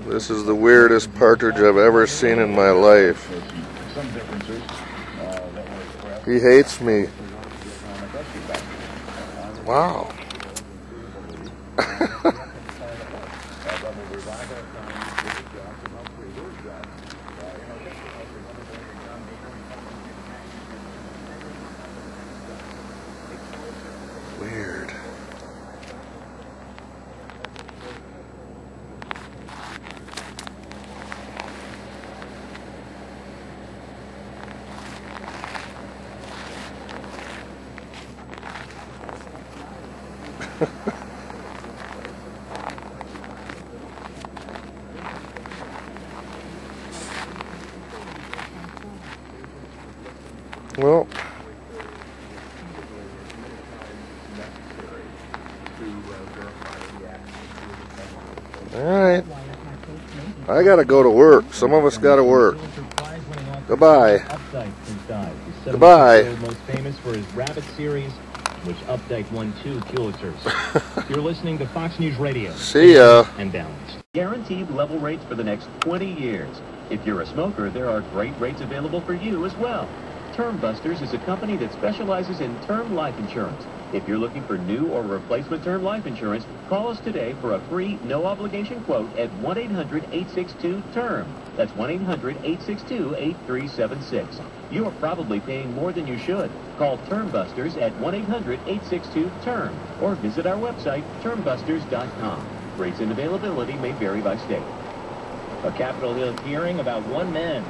This is the weirdest partridge I've ever seen in my life. He hates me. Wow. Weird. Well, alright. I gotta go to work. Some of us gotta work. Goodbye. Goodbye. Most famous for his Rabbit series, which Updike won 2 Pulitzers. You're listening to Fox News Radio. See ya. And balanced. Guaranteed level rates for the next 20 years. If you're a smoker, there are great rates available for you as well. Term Busters is a company that specializes in term life insurance. If you're looking for new or replacement term life insurance, call us today for a free, no-obligation quote at 1-800-862-TERM. That's 1-800-862-8376. You are probably paying more than you should. Call Term Busters at 1-800-862-TERM or visit our website, termbusters.com. Rates and availability may vary by state. A Capitol Hill hearing about one man